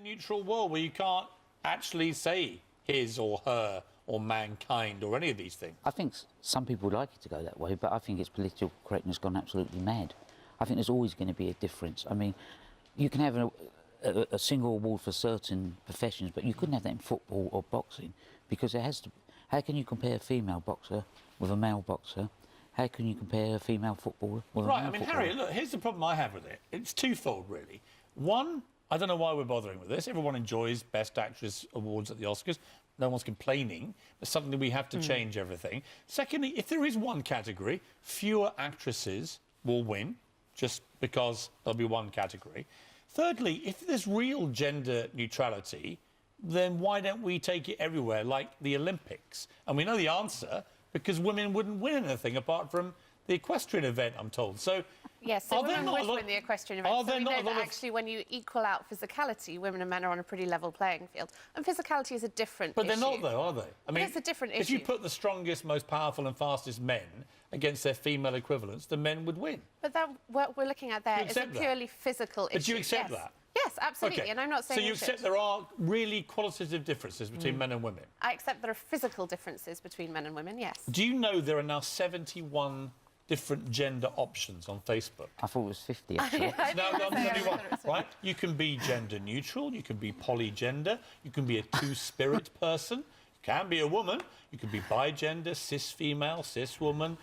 Neutral world where you can't actually say his or her or mankind or any of these things. I think some people would like it to go that way, but I think its political correctness gone absolutely mad. I think there's always going to be a difference. I mean, you can have a single award for certain professions, but you couldn't have that in football or boxing because it has to. How can you compare a female boxer with a male boxer? How can you compare a female footballer with a male footballer? Harry, look, here's the problem I have with it. It's twofold, really. One, I don't know why we're bothering with this. Everyone enjoys Best Actress awards at the Oscars. No one's complaining. But suddenly we have to change everything. Secondly, if there is one category, fewer actresses will win, just because there'll be one category. Thirdly, if there's real gender neutrality, then why don't we take it everywhere, like the Olympics? And we know the answer, because women wouldn't win anything apart from the equestrian event, I'm told. So, yes, so women would win the equestrian event. So we know that actually when you equal out physicality, women and men are on a pretty level playing field. And physicality is a different issue. But they're not, though, are they? I mean, it's a different issue. If you put the strongest, most powerful and fastest men against their female equivalents, the men would win. But that, what we're looking at there is a purely physical issue. But do you accept that? Yes, absolutely, and I'm not saying so you accept there are really qualitative differences between men and women? I accept there are physical differences between men and women, yes. Do you know there are now 71 different gender options on Facebook? I thought it was 50, actually. No, 71, right? You can be gender neutral, you can be polygender, you can be a two-spirit person, you can be a woman, you can be bigender, cis-female, cis-woman,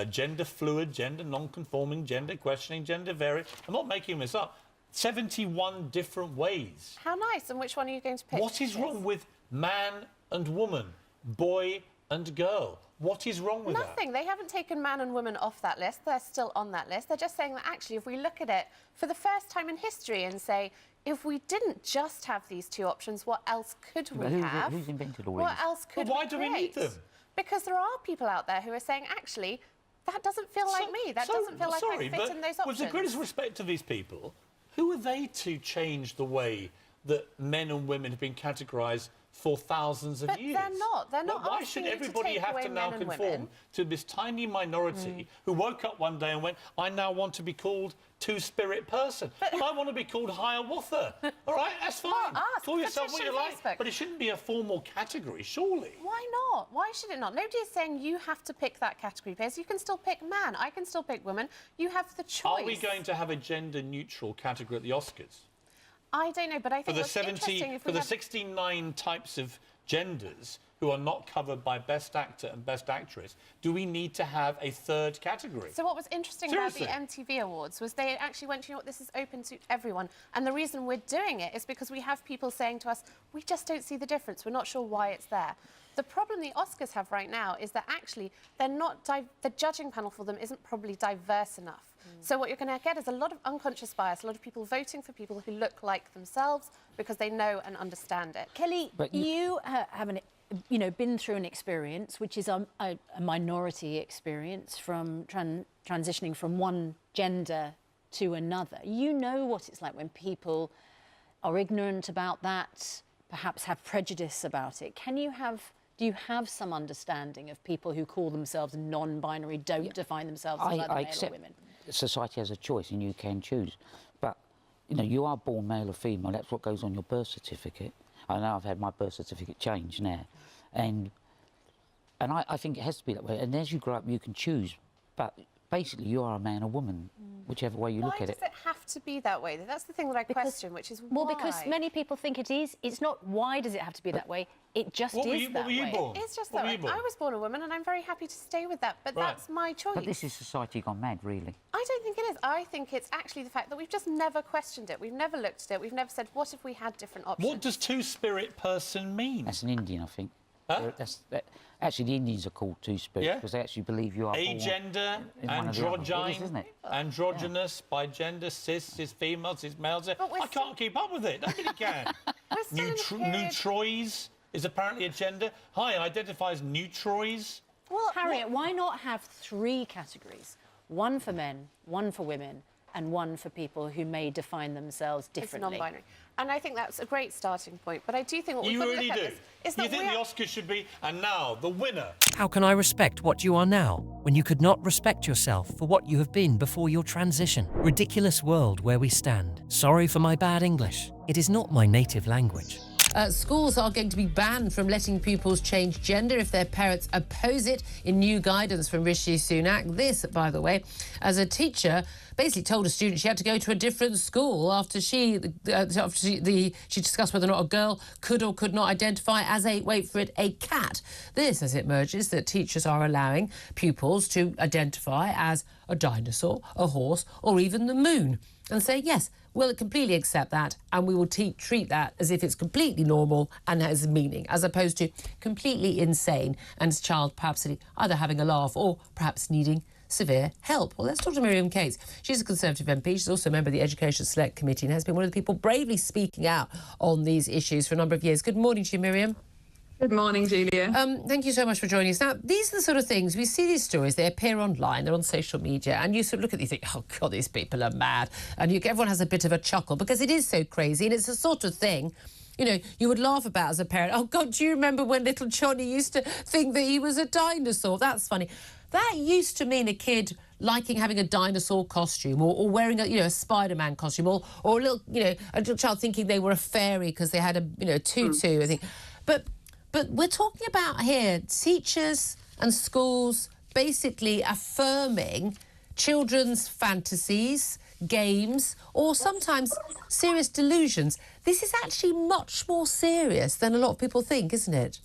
gender fluid, gender non-conforming, gender questioning, gender variant. I'm not making this up. 71 different ways. How nice. And which one are you going to pick? What is wrong with man and woman, boy and girl? What is wrong with that? Nothing. They haven't taken man and woman off that list. They're still on that list. They're just saying that actually if we look at it for the first time in history and say, if we didn't just have these two options, what else could we have? Who's invented all these? What else could we Why do we need them? Because there are people out there who are saying, actually, that doesn't feel like me. That doesn't feel like I fit in those options. With the greatest respect to these people, who are they to change the way that men and women have been categorised for thousands of years? But they're not. They're not. Why should everybody have to now conform to this tiny minority who woke up one day and went, I now want to be called two-spirit person. Well, I want to be called Hiawatha. All right, that's fine. Call yourself what you like. But it shouldn't be a formal category, surely. Why not? Why should it not? Nobody is saying you have to pick that category, Piers. You can still pick man. I can still pick woman. You have the choice. Are we going to have a gender-neutral category at the Oscars? I don't know, but I think for the 69 types of genders who are not covered by Best Actor and Best Actress, do we need to have a third category? So what was interesting about the MTV Awards was they actually went, you know what, this is open to everyone. And the reason we're doing it is because we have people saying to us, we just don't see the difference. We're not sure why it's there. The problem the Oscars have right now is that actually they're not the judging panel for them isn't probably diverse enough. So what you're going to get is a lot of unconscious bias, a lot of people voting for people who look like themselves because they know and understand it. Kelly, you have been through an experience which is a minority experience from transitioning from one gender to another. You know what it's like when people are ignorant about that, perhaps have prejudice about it. Do you have some understanding of people who call themselves non-binary, don't define themselves as either male or women? Society has a choice and you can choose. But, you know, you are born male or female. That's what goes on your birth certificate. I know I've had my birth certificate changed now. And I think it has to be that way. And as you grow up, you can choose. But basically, you are a man or woman, whichever way you look at it. Why does it have to be that way? That's the thing that I question, which is why. Well, because many people think it is. It's not why does it have to be that way. It just is that way. What were you born? It's just that way. I was born a woman, and I'm very happy to stay with that. But that's my choice. But this is society gone mad, really. I don't think it is. I think it's actually the fact that we've just never questioned it. We've never looked at it. We've never said, what if we had different options? What does two-spirit person mean? That's an Indian, I think. Huh? Actually, the Indians are called two-spirit because they actually believe you are agender, androgynous, bigender, cis female, cis male. I can't keep up with it. Nobody can. Neutrois is apparently a gender. Hi, I identify as neutrois. Well, Harriet, why not have 3 categories? One for men, one for women, and one for people who may define themselves differently. It's non-binary. And I think that's a great starting point. But I do think what we've You got to really look do. at is You that think the Oscars should be, and now, the winner. How can I respect what you are now when you could not respect yourself for what you have been before your transition? Ridiculous world where we stand. Sorry for my bad English. It is not my native language. Schools are going to be banned from letting pupils change gender if their parents oppose it in new guidance from Rishi Sunak. This, by the way, as a teacher basically told a student she had to go to a different school after she discussed whether or not a girl could or could not identify as a, wait for it, a cat. This, as it emerges, that teachers are allowing pupils to identify as a dinosaur, a horse, or even the moon, and say, yes, we'll completely accept that, and we will treat that as if it's completely normal and has meaning, as opposed to completely insane and a child perhaps either having a laugh or perhaps needing severe help. Well, let's talk to Miriam Cates. She's a Conservative MP. She's also a member of the Education Select Committee and has been one of the people bravely speaking out on these issues for a number of years. Good morning to you, Miriam. Good morning, Julia. Thank you so much for joining us. Now, these are the sort of things, we see these stories, they appear online, they're on social media, and you sort of look at these and think, oh, God, these people are mad. And everyone has a bit of a chuckle because it is so crazy, and it's the sort of thing, you know, you would laugh about as a parent. Oh, God, do you remember when little Johnny used to think that he was a dinosaur? That's funny. That used to mean a kid liking having a dinosaur costume or wearing a Spider-Man costume or a little, a little child thinking they were a fairy because they had a, tutu, I think. But we're talking about here teachers and schools basically affirming children's fantasies, games, or sometimes serious delusions. This is actually much more serious than a lot of people think, isn't it?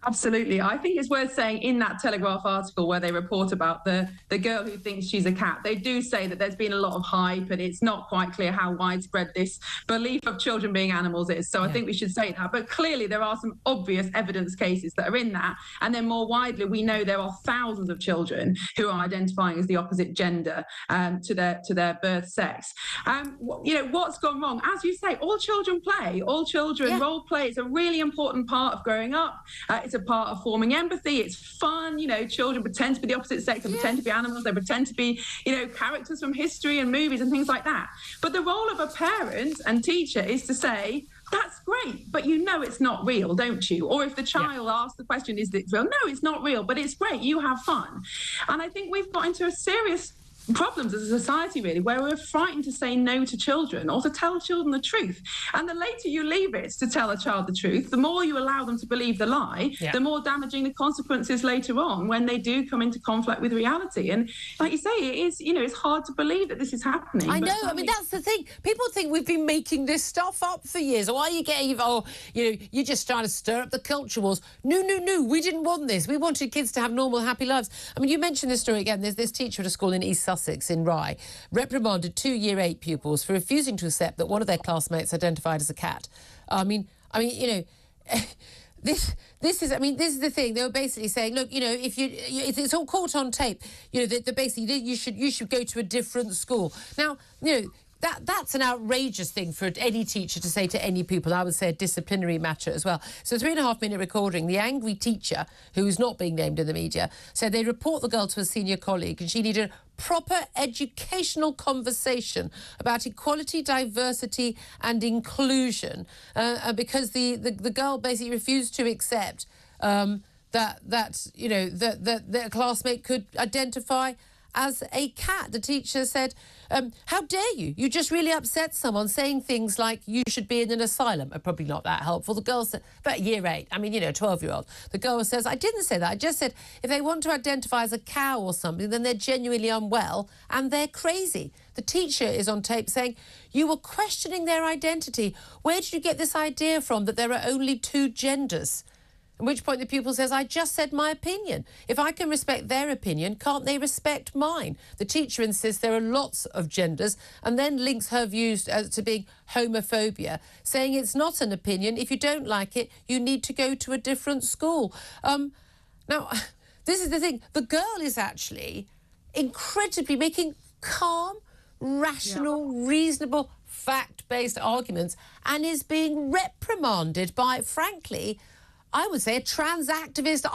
Absolutely. I think it's worth saying in that Telegraph article where they report about the girl who thinks she's a cat, they do say that there's been a lot of hype and it's not quite clear how widespread this belief of children being animals is. So I think we should say that. But clearly there are some obvious evidence cases that are in that. And then more widely, we know there are thousands of children who are identifying as the opposite gender to their birth sex. What's gone wrong? As you say, all children play, all children role play. It's a really important part of growing up. It's a part of forming empathy. It's fun. Children pretend to be the opposite sex. They pretend to be animals. They pretend to be, characters from history and movies and things like that. But the role of a parent and teacher is to say, that's great, but it's not real, don't you? Or if the child asks the question, is it real? No, it's not real, but it's great. You have fun. And I think we've got into a serious problems as a society, really, where we're frightened to say no to children or to tell children the truth. And the later you leave it to tell a child the truth, the more you allow them to believe the lie, the more damaging the consequences later on when they do come into conflict with reality. And like you say, it is, it's hard to believe that this is happening. I know. I mean, that's the thing. People think we've been making this stuff up for years. Or why are you getting, you're just trying to stir up the culture wars. No. We didn't want this. We wanted kids to have normal, happy lives. I mean, you mentioned this story again. There's this teacher at a school in East Sussex in Rye reprimanded 2 Year 8 pupils for refusing to accept that one of their classmates identified as a cat. This is the thing. They were basically saying, look, it's all caught on tape. Basically you should go to a different school. Now, that's an outrageous thing for any teacher to say to any pupil. I would say a disciplinary matter as well. So 3.5-minute recording, the angry teacher, who is not being named in the media, said they report the girl to a senior colleague and she needed proper educational conversation about equality, diversity and inclusion because the girl basically refused to accept that their classmate could identify as a cat. The teacher said, how dare you? You just really upset someone saying things like you should be in an asylum. Are probably not that helpful. The girl said, but Year 8, 12-year-old. The girl says, I didn't say that. I just said if they want to identify as a cow or something, then they're genuinely unwell and they're crazy. The teacher is on tape saying, you were questioning their identity. Where did you get this idea from that there are only 2 genders? At which point the pupil says, I just said my opinion. If I can respect their opinion, can't they respect mine? The teacher insists there are lots of genders and then links her views to being homophobia, saying it's not an opinion. If you don't like it, you need to go to a different school. Now, this is the thing. The girl is actually incredibly making calm, rational, reasonable, fact-based arguments and is being reprimanded by, frankly, I would say a trans activist,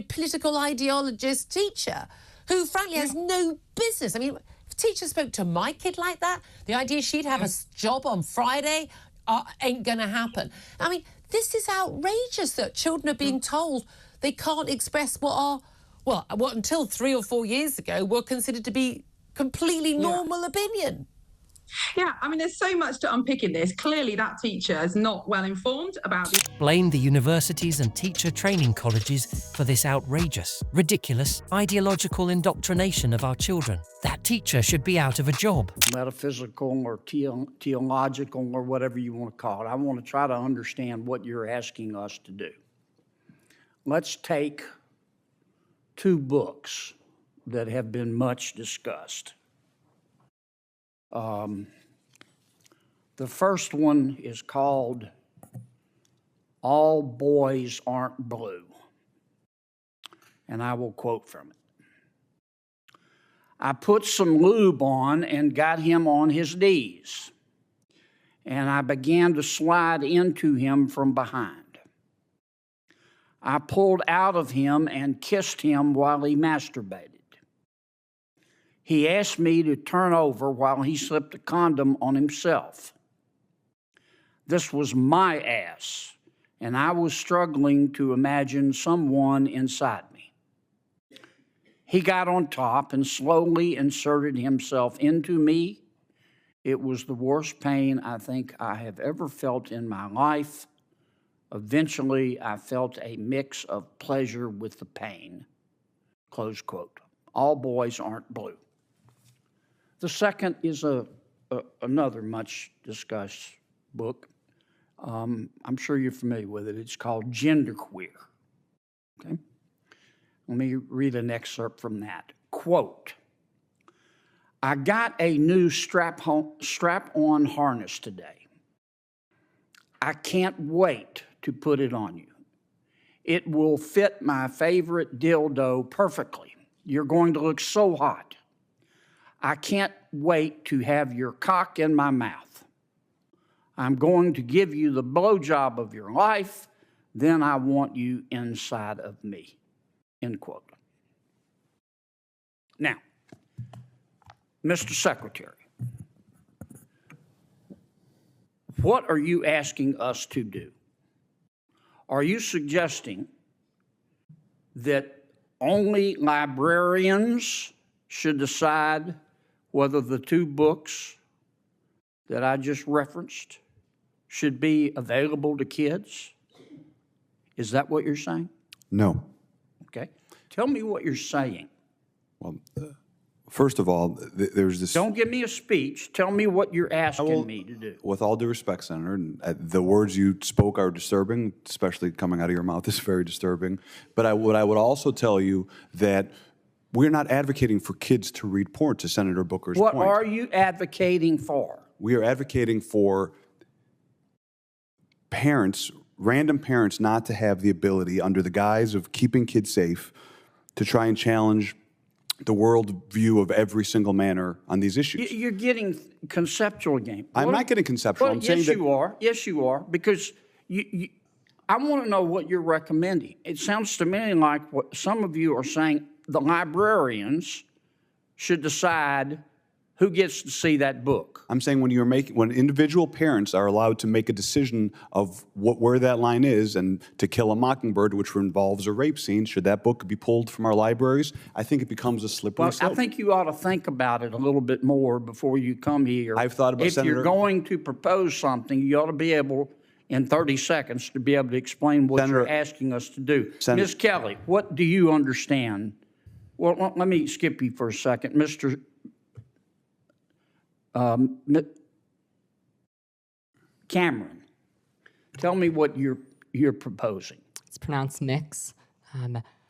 political ideologist teacher who, frankly, has no business. I mean, teacher spoke to my kid like that, the idea she'd have a job on Friday ain't going to happen. I mean, this is outrageous that children are being told they can't express what until 3 or 4 years ago were considered to be completely normal opinion. Yeah, I mean, there's so much to unpick in this. Clearly, that teacher is not well informed about this. Blame the universities and teacher training colleges for this outrageous, ridiculous, ideological indoctrination of our children. That teacher should be out of a job. Metaphysical or theological or whatever you want to call it. I want to try to understand what you're asking us to do. Let's take 2 books that have been much discussed. The first one is called All Boys Aren't Blue, and I will quote from it. I put some lube on and got him on his knees, and I began to slide into him from behind. I pulled out of him and kissed him while he masturbated. He asked me to turn over while he slipped a condom on himself. This was my ass, and I was struggling to imagine someone inside me. He got on top and slowly inserted himself into me. It was the worst pain I think I have ever felt in my life. Eventually, I felt a mix of pleasure with the pain. Close quote. All boys aren't blue. The second is another much discussed book. I'm sure you're familiar with it. It's called Genderqueer. Okay? Let me read an excerpt from that. Quote, I got a new strap-on harness today. I can't wait to put it on you. It will fit my favorite dildo perfectly. You're going to look so hot. I can't wait to have your cock in my mouth. I'm going to give you the blowjob of your life. Then I want you inside of me. End quote. Now, Mr. Secretary, what are you asking us to do? Are you suggesting that only librarians should decide whether the 2 books that I just referenced should be available to kids? Is that what you're saying? No. Okay. Tell me what you're saying. Well, first of all, there's this... Don't give me a speech. Tell me what you're asking me to do. With all due respect, Senator, and the words you spoke are disturbing, especially coming out of your mouth is very disturbing. But what I would also tell you that we're not advocating for kids to read porn, to Senator Booker's point. What are you advocating for? We are advocating for parents, random parents, not to have the ability, under the guise of keeping kids safe, to try and challenge the world view of every single manner on these issues. You're getting conceptual game. I'm not getting conceptual. Well, I'm saying yes, that you are. Yes, you are. Because I want to know what you're recommending. It sounds to me like what some of you are saying, the librarians should decide who gets to see that book. I'm saying when individual parents are allowed to make a decision of where that line is, and To Kill a Mockingbird, which involves a rape scene, should that book be pulled from our libraries? I think it becomes a slippery slope. I think you ought to think about it a little bit more before you come here. I've thought about it, Senator. If you're going to propose something, you ought to be able, in 30 seconds, to be able to explain what you're asking us to do. Ms. Kelly, what do you understand? Well, let me skip you for a second. Mr. Cameron, tell me what you're proposing. It's pronounced mix.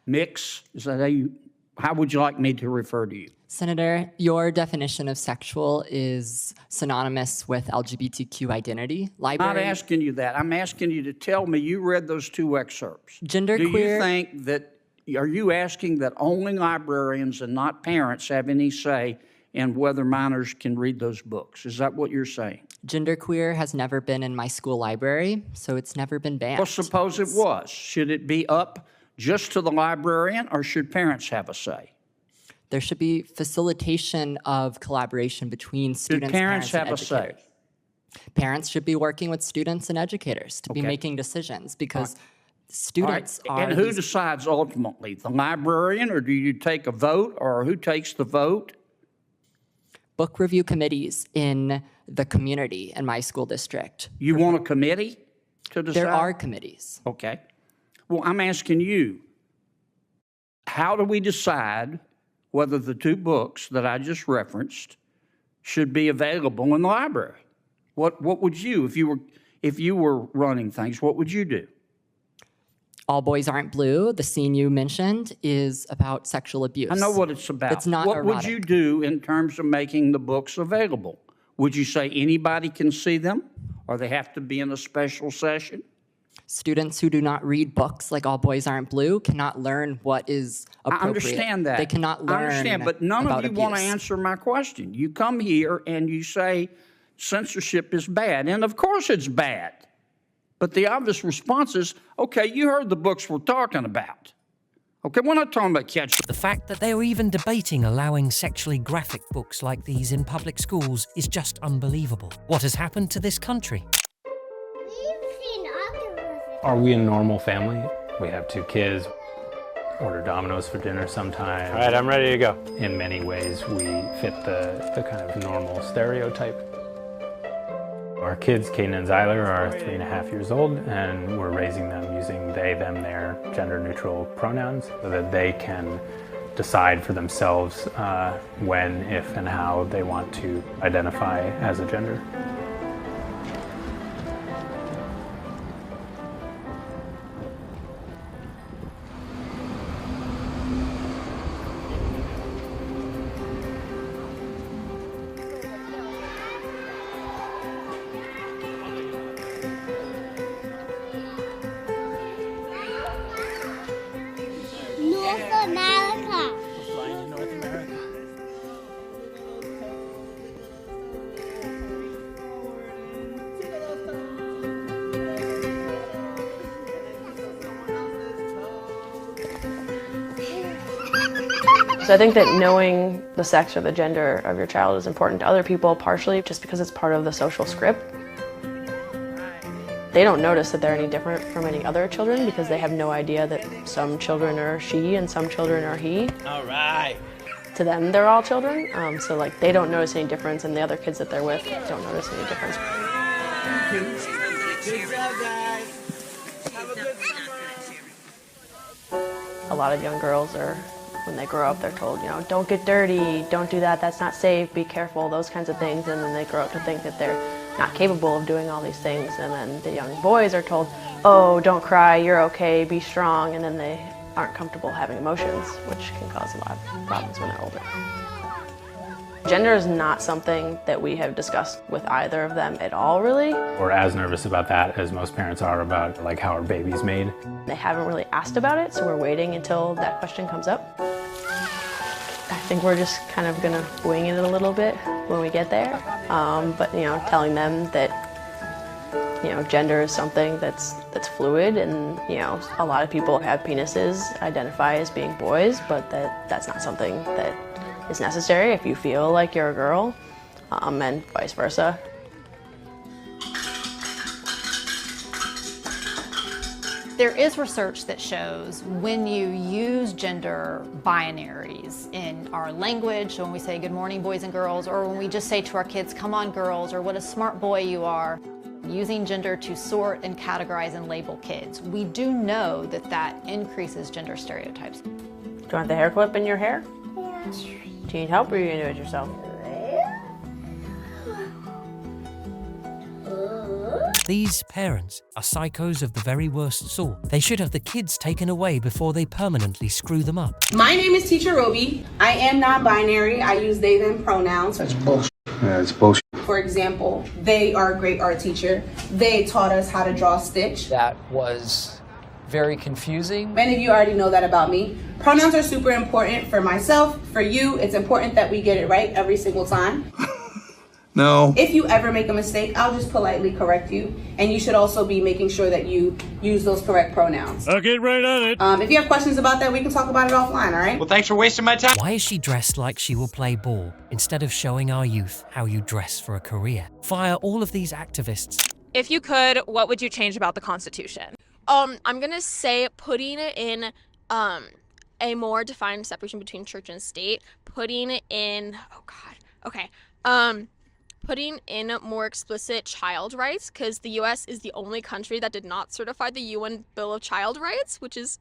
Mix? Is that how would you like me to refer to you? Senator, your definition of sexual is synonymous with LGBTQ identity. I'm not asking you that. I'm asking you to tell me you read those 2 excerpts. Genderqueer. Do you think that, are you asking that only librarians and not parents have any say in whether minors can read those books? Is that what you're saying? Genderqueer has never been in my school library, so it's never been banned. Well, suppose it was. Should it be up just to the librarian, or should parents have a say? There should be facilitation of collaboration between students, parents and have a say? educators. Parents should be working with students and educators to be making decisions because students are. And who decides ultimately? The librarian, or do you take a vote, or who takes the vote? Book review committees in the community in my school district. You want a committee to decide? There are committees. Okay. Well, I'm asking you, how do we decide whether the two books that I just referenced should be available in the library? What would you, if you were running things, what would you do? All Boys Aren't Blue, the scene you mentioned, is about sexual abuse. I know what it's about. It's not What erotic. would you do in terms of making the books available? Would you say anybody can see them, or they have to be in a special session? Students who do not read books like All Boys Aren't Blue cannot learn what is appropriate. I understand that. They cannot learn I understand, but none about of you want to abuse. answer my question. You come here and you say censorship is bad, and of course it's bad. But the obvious response is, okay, you heard the books we're talking about. Okay, we're not talking about catch. The fact that they are even debating allowing sexually graphic books like these in public schools is just unbelievable. What has happened to this country? Are we a normal family? We have 2 kids, order Domino's for dinner sometimes. All right, I'm ready to go. In many ways, we fit the kind of normal stereotype. Our kids, Caden and Zyler, are 3.5 years old, and we're raising them using they, them, their gender-neutral pronouns so that they can decide for themselves when, if, and how they want to identify as a gender. So I think that knowing the sex or the gender of your child is important to other people, partially just because it's part of the social script. They don't notice that they're any different from any other children because they have no idea that some children are she and some children are he. All right. To them, they're all children, so like they don't notice any difference, and the other kids that they're with don't notice any difference. A lot of young girls are, when they grow up, they're told, you know, don't get dirty, don't do that, that's not safe, be careful, those kinds of things, and then they grow up to think that they're not capable of doing all these things, and then the young boys are told, oh, don't cry, you're okay, be strong, and then they aren't comfortable having emotions, which can cause a lot of problems when they're older. Gender is not something that we have discussed with either of them at all, really. We're as nervous about that as most parents are about like how our baby's made. They haven't really asked about it, so we're waiting until that question comes up. I think we're just kind of gonna wing it a little bit when we get there, but you know, telling them that gender is something that's fluid, and a lot of people have penises, identify as being boys, but that's not something that is necessary if you feel like you're a girl, and vice versa. There is research that shows when you use gender binaries in our language, so when we say good morning boys and girls, or when we just say to our kids, come on girls, or what a smart boy you are, using gender to sort and categorize and label kids, we do know that that increases gender stereotypes. Do you want the hair clip in your hair? Yeah. Do you need help, or are you gonna do it yourself? These parents are psychos of the very worst sort. They should have the kids taken away before they permanently screw them up. My name is Teacher Roby. I am non-binary. I use they, them pronouns. That's bullshit. Yeah, it's bullshit. For example, they are a great art teacher. They taught us how to draw stitch. That was very confusing. Many of you already know that about me. Pronouns are super important for myself, for you. It's important that we get it right every single time. No. If you ever make a mistake, I'll just politely correct you. And you should also be making sure that you use those correct pronouns. I'll get right on it. If you have questions about that, we can talk about it offline, all right? Well, thanks for wasting my time. Why is she dressed like she will play ball instead of showing our youth how you dress for a career? Fire all of these activists. If you could, what would you change about the Constitution? I'm gonna say putting in a more defined separation between church and state, putting in putting in more explicit child rights, because the US is the only country that did not certify the UN Bill of Child Rights, which is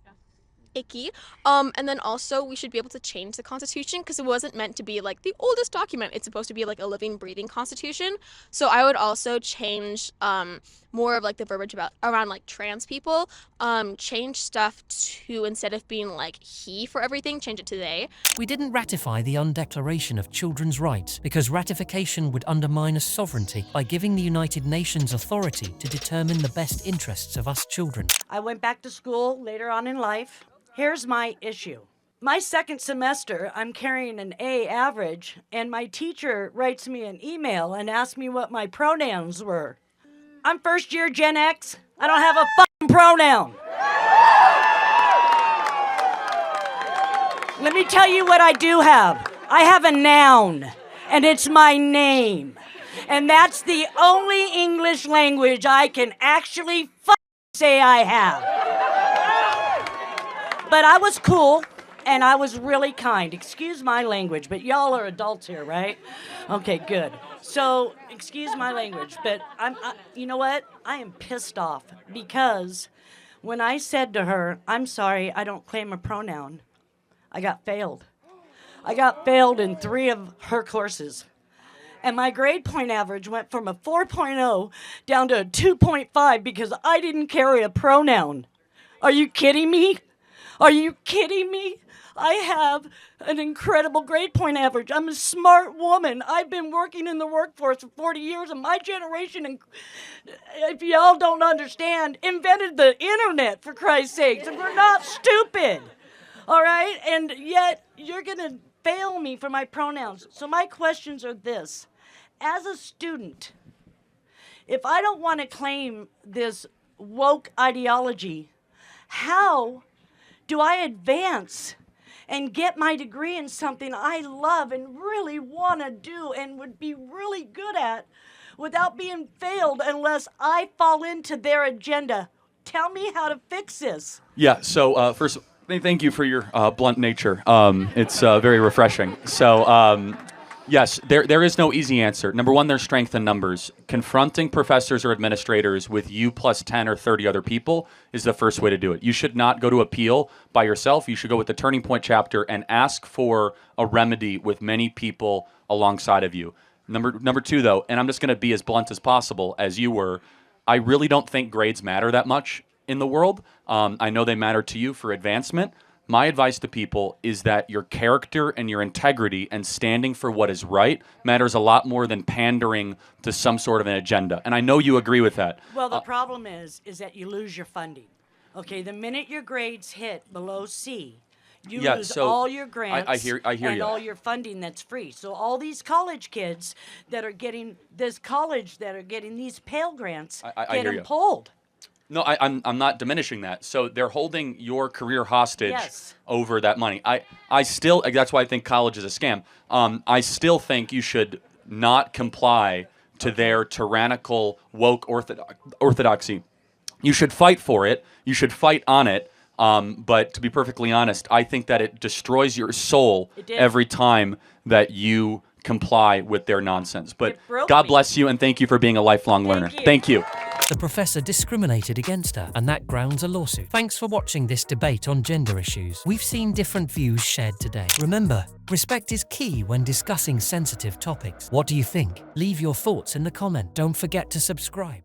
icky. And then also we should be able to change the Constitution, because it wasn't meant to be like the oldest document. It's supposed to be like a living, breathing Constitution. So I would also change more of like the verbiage around like trans people. Change stuff to, instead of being like he for everything, change it to they. We didn't ratify the Undeclaration of Children's Rights because ratification would undermine a sovereignty by giving the United Nations authority to determine the best interests of us children. I went back to school later on in life. Here's my issue. My second semester, I'm carrying an A average, and my teacher writes me an email and asks me what my pronouns were. I'm first year Gen X. I don't have a fucking pronoun. Let me tell you what I do have. I have a noun, and it's my name. And that's the only English language I can actually say I have. But I was cool, and I was really kind. Excuse my language, but y'all are adults here, right? Okay, good. So, excuse my language, but you know what? I am pissed off because when I said to her, I'm sorry, I don't claim a pronoun, I got failed. I got failed in 3 of her courses. And my grade point average went from a 4.0 down to a 2.5 because I didn't carry a pronoun. Are you kidding me? Are you kidding me? I have an incredible grade point average. I'm a smart woman. I've been working in the workforce for 40 years, and my generation, if y'all don't understand, invented the internet, for Christ's sakes, and we're not stupid, all right? And yet, you're going to fail me for my pronouns. So my questions are this. As a student, if I don't want to claim this woke ideology, how do I advance and get my degree in something I love and really want to do and would be really good at without being failed unless I fall into their agenda? Tell me how to fix this. Yeah, so first, thank you for your blunt nature. It's very refreshing. So, yes, there is no easy answer. Number one, there's strength in numbers. Confronting professors or administrators with you plus 10 or 30 other people is the first way to do it. You should not go to appeal by yourself. You should go with the Turning Point chapter and ask for a remedy with many people alongside of you. Number two, though, and I'm just going to be as blunt as possible as you were, I really don't think grades matter that much in the world. I know they matter to you for advancement. My advice to people is that your character and your integrity and standing for what is right matters a lot more than pandering to some sort of an agenda. And I know you agree with that. Well, the problem is that you lose your funding. Okay, the minute your grades hit below C, you lose all your grants I hear and you. all your funding that's free. So all these college kids that are getting these Pell grants get them pulled. No, I'm not diminishing that. So they're holding your career hostage over that money. I still, that's why I think college is a scam. I still think you should not comply to their tyrannical woke orthodoxy. You should fight for it. You should fight on it. But to be perfectly honest, I think that it destroys your soul every time that you comply with their nonsense. But God bless you, and thank you for being a lifelong learner. Thank you. The professor discriminated against her, and that grounds a lawsuit. Thanks for watching this debate on gender issues. We've seen different views shared today. Remember, respect is key when discussing sensitive topics. What do you think? Leave your thoughts in the comment. Don't forget to subscribe.